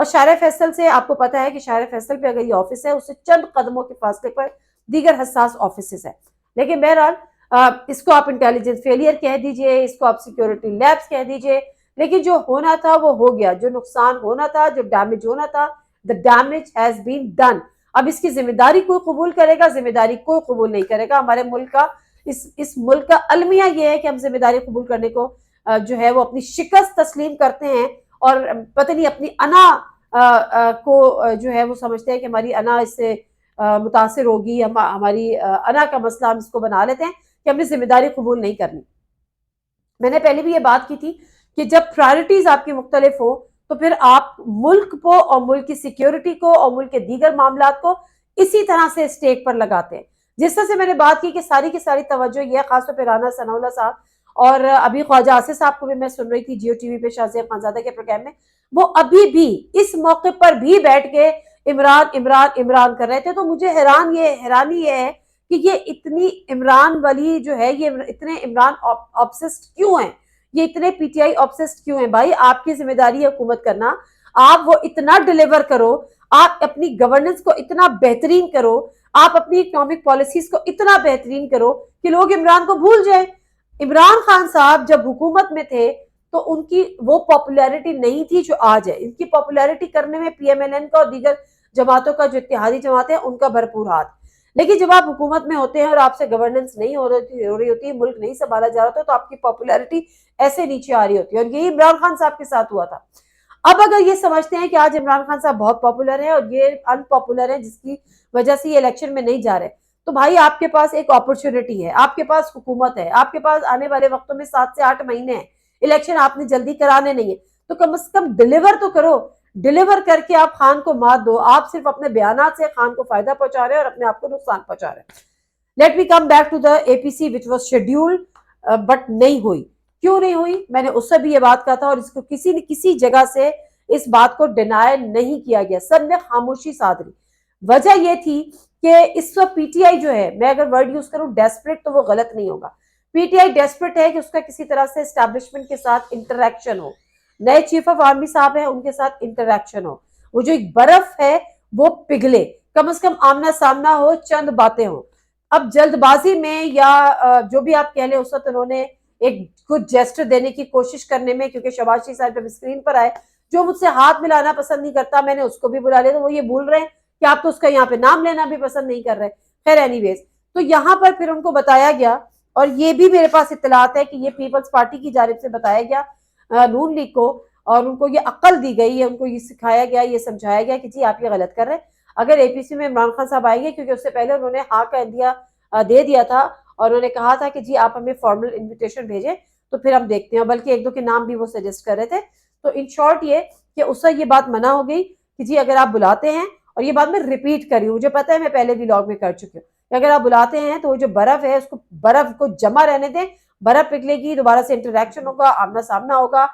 اور شارع فیصل سے آپ کو پتا ہے کہ شارع فیصل پہ اگر یہ آفس ہے، اس سے چند قدموں کے فاصلے پر دیگر حساس آفیسز ہیں. لیکن بہرحال اس کو آپ انٹیلیجنس فیلئر کہہ دیجئے، اس کو آپ سیکیورٹی لیپس کہہ دیجئے، لیکن جو ہونا تھا وہ ہو گیا. جو نقصان ہونا تھا، جو ڈیمیج ہونا تھا، the damage has been done. اب اس کی ذمہ داری کوئی قبول کرے گا؟ ذمہ داری کوئی قبول نہیں کرے گا. ہمارے ملک کا اس ملک کا المیہ یہ ہے کہ ہم ذمہ داری قبول کرنے کو جو ہے وہ اپنی شکست تسلیم کرتے ہیں، اور پتہ نہیں اپنی انا کو جو ہے وہ سمجھتے ہیں کہ ہماری انا اس سے متاثر ہوگی، ہماری انا کا مسئلہ ہم اس کو بنا لیتے ہیں کہ ہم نے ذمہ داری قبول نہیں کرنی. میں نے پہلے بھی یہ بات کی تھی کہ جب پرائرٹیز آپ کی مختلف ہو تو پھر آپ ملک کو اور ملک کی سیکیورٹی کو اور ملک کے دیگر معاملات کو اسی طرح سے اسٹیک پر لگاتے ہیں. جس طرح سے میں نے بات کی کہ ساری کی ساری توجہ یہ خاص طور پہ رانا ثناء اللہ صاحب اور ابھی خواجہ آصف صاحب کو بھی میں سن رہی تھی جیو ٹی وی پہ شاہ خانزادہ کے پروگرام میں، وہ ابھی بھی اس موقع پر بھی بیٹھ کے عمران عمران عمران کر رہے تھے. تو مجھے حیرانی یہ ہے کہ یہ اتنی عمران والی جو ہے، یہ اتنے عمران آبسسڈ کیوں ہیں، یہ اتنے پی ٹی آئی آبسسڈ کیوں ہیں؟ بھائی آپ کی ذمہ داری ہے حکومت کرنا، آپ وہ اتنا ڈیلیور کرو، آپ اپنی گورننس کو اتنا بہترین کرو، آپ اپنی اکنامک پالیسیز کو اتنا بہترین کرو کہ لوگ عمران کو بھول جائیں. عمران خان صاحب جب حکومت میں تھے تو ان کی وہ پاپولیرٹی نہیں تھی جو آج ہے. ان کی پاپولیرٹی کرنے میں پی ایم ایل این کا اور دیگر جماعتوں کا جو اتحادی جماعتیں ہیں ان کا بھرپور ہاتھ. لیکن جب آپ حکومت میں ہوتے ہیں اور آپ سے گورننس نہیں ہو رہی ہوتی ہے، ملک نہیں سنبھالا جا رہا تو آپ کی پاپولیرٹی ایسے نیچے آ رہی ہوتی ہے، اور یہی عمران خان صاحب کے ساتھ ہوا تھا. اب اگر یہ سمجھتے ہیں کہ آج عمران خان صاحب بہت پاپولر ہیں اور یہ ان پاپولر ہیں جس کی وجہ سے یہ الیکشن میں نہیں جا رہے، تو بھائی آپ کے پاس ایک اپرچونٹی ہے، آپ کے پاس حکومت ہے، آپ کے پاس آنے والے وقتوں میں 7 سے 8 مہینے ہیں، الیکشن آپ نے جلدی کرانے نہیں ہے، تو کم از کم ڈیلیور تو کرو. ڈیلیور کر کے آپ خان کو مات دو. آپ صرف اپنے بیانات سے خان کو فائدہ پہنچا رہے ہیں اور اپنے آپ کو نقصان پہنچا رہے ہیں. Let me come back to the A P C which was scheduled but نہیں ہوئی. کیوں نہیں ہوئی؟ میں نے اس سے بھی یہ بات کہا تھا، اور اس کو کسی نے کسی جگہ سے اس بات کو ڈینائی نہیں کیا گیا، سب نے خاموشی ساتھ لی. وجہ یہ تھی کہ اس وقت پی ٹی آئی جو ہے، میں اگر ورڈ یوز کروں ڈیسپریٹ تو وہ غلط نہیں ہوگا، پی ٹی آئی ڈیسپریٹ ہے کہ اس کا کسی طرح سے اسٹیبلشمنٹ کے ساتھ انٹریکشن ہو، نئے چیف آف آرمی صاحب ہیں ان کے ساتھ انٹریکشن ہو، وہ جو ایک برف ہے وہ پگھلے، کم از کم آمنا سامنا ہو، چند باتیں ہوں. اب جلد بازی میں یا جو بھی آپ کہہ لیں، اس وقت انہوں نے ایک کچھ جیسٹر دینے کی کوشش کرنے میں، کیونکہ شہباز شریف صاحب جب اسکرین پر آئے، جو مجھ سے ہاتھ ملانا پسند نہیں کرتا میں نے اس کو بھی بلا لیا، تو وہ یہ بھول رہے ہیں کہ آپ تو اس کا یہاں پہ نام لینا بھی پسند نہیں کر رہے. خیر اینی ویز، تو یہاں پر پھر ان کو بتایا گیا، اور یہ بھی میرے پاس اطلاعات ہے کہ یہ پیپلز پارٹی کی جانب سے بتایا گیا نون لیگ کو، اور ان کو یہ عقل دی گئی ہے، ان کو یہ سکھایا گیا، یہ سمجھایا گیا کہ جی آپ یہ غلط کر رہے ہیں. اگر اے پی سی میں عمران خان صاحب آئیں گے، کیونکہ اس سے پہلے انہوں نے ہاں کا عندیہ دے دیا تھا، اور انہوں نے کہا تھا کہ جی آپ ہمیں فارمل انویٹیشن بھیجیں تو پھر ہم دیکھتے ہیں، بلکہ ایک دو کے نام بھی وہ سجیسٹ کر رہے تھے. تو ان شارٹ یہ کہ اس سے یہ بات منع ہو گئی کہ جی اگر آپ بلاتے ہیں، اور یہ بات میں ریپیٹ کر رہی ہوں، مجھے پتا ہے میں پہلے بھی ولاگ میں کر چکی ہوں، کہ اگر آپ بلاتے ہیں تو وہ جو برف ہے اس کو، برف کو جمع رہنے دیں، برف پگھلے گی، دوبارہ سے انٹریکشن ہوگا، آمنا سامنا ہوگا،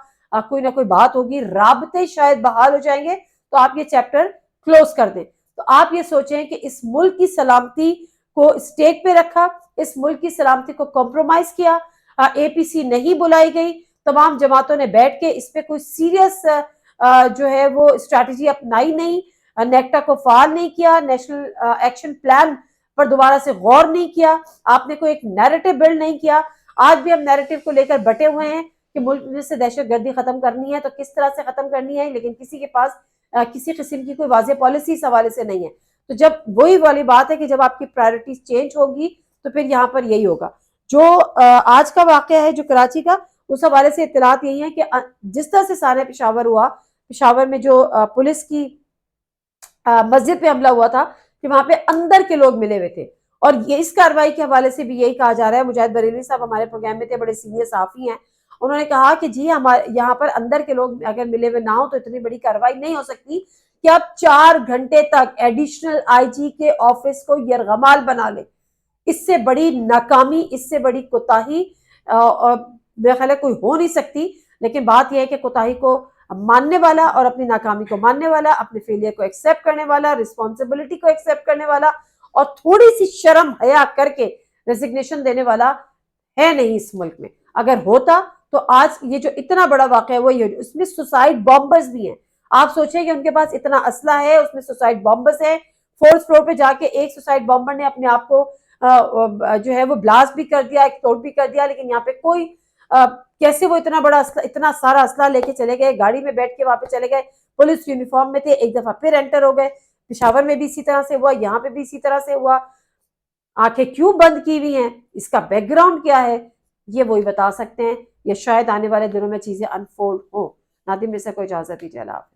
کوئی نہ کوئی بات ہوگی، رابطے شاید بحال ہو جائیں گے، تو آپ یہ چیپٹر کلوز کر دیں. تو آپ یہ سوچیں کہ اس ملک کی سلامتی کو اسٹیک پہ رکھا، اس ملک کی سلامتی کو کمپرومائز کیا، اے پی سی نہیں بلائی گئی، تمام جماعتوں نے بیٹھ کے اس پہ کوئی سیریس جو ہے وہ اسٹریٹجی اپنائی نہیں، نیکٹا کو فعال نہیں کیا، نیشنل ایکشن پلان پر دوبارہ سے غور نہیں کیا، آپ نے کوئی ایک نیریٹو بلڈ نہیں کیا. آج بھی ہم نیریٹو کو لے کر بٹے ہوئے ہیں کہ ملک میں سے دہشت گردی ختم کرنی ہے، تو کس طرح سے ختم کرنی ہے، لیکن کسی کے پاس کسی قسم کی کوئی واضح پالیسی اس حوالے سے نہیں ہے. تو جب وہی والی بات ہے کہ جب آپ کی پرائرٹیز چینج ہوگی تو پھر یہاں پر یہی ہوگا. جو آج کا واقعہ ہے جو کراچی کا، اس حوالے سے اطلاعات یہی ہیں کہ جس طرح سے سانحہ پشاور ہوا، پشاور میں جو پولیس کی مسجد پہ حملہ ہوا تھا کہ وہاں پہ اندر کے لوگ ملے ہوئے تھے، اور یہ اس کارروائی کے حوالے سے بھی یہی کہا جا رہا ہے. مجاہد بریلوی صاحب ہمارے پروگرام میں تھے، بڑے سینئر صحافی ہیں، انہوں نے کہا کہ جی ہمارے یہاں پر اندر کے لوگ اگر ملے ہوئے نہ ہو تو اتنی بڑی کارروائی نہیں ہو سکتی کہ آپ 4 گھنٹے تک ایڈیشنل آئی جی کے آفس کو یرغمال بنا لیں. اس سے بڑی ناکامی، اس سے بڑی کوتاہی میرا خیال ہے کوئی ہو نہیں سکتی. لیکن بات یہ ہے کہ کوتاہی کو ماننے والا، اور اپنی ناکامی کو ماننے والا، اپنے فیلئر کو ایکسیپٹ کرنے والا، رسپانسبلٹی کو ایکسیپٹ کرنے والا، اور تھوڑی سی شرم حیا کر کے ریزگنیشن دینے والا ہے نہیں اس ملک میں. اگر ہوتا تو آج یہ جو اتنا بڑا واقعہ ہے وہ یہ، اس میں سوسائڈ بامبرز بھی ہیں. آپ سوچیں کہ ان کے پاس اتنا اسلحہ ہے، اس میں سوسائڈ بامبرز ہے، فورتھ فلور پہ جا کے ایک سوسائڈ بامبر نے اپنے آپ کو جو ہے وہ بلاسٹ بھی کر دیا، ایکسپلوڈ بھی کر دیا، لیکن یہاں پہ کوئی کیسے وہ اتنا بڑا اتنا سارا اسلحہ لے کے چلے گئے، گاڑی میں بیٹھ کے وہاں پہ چلے گئے، پولیس یونیفارم میں تھے، ایک دفعہ پھر انٹر ہو گئے۔ پشاور میں بھی اسی طرح سے ہوا، یہاں پہ بھی اسی طرح سے ہوا۔ آنکھیں کیوں بند کی ہوئی ہیں، اس کا بیک گراؤنڈ کیا ہے، یہ وہی بتا سکتے ہیں، یا شاید آنے والے دنوں میں چیزیں انفولڈ ہوں۔ ناظرین، میرے سے کوئی اجازت دیجیے، اللہ حافظ۔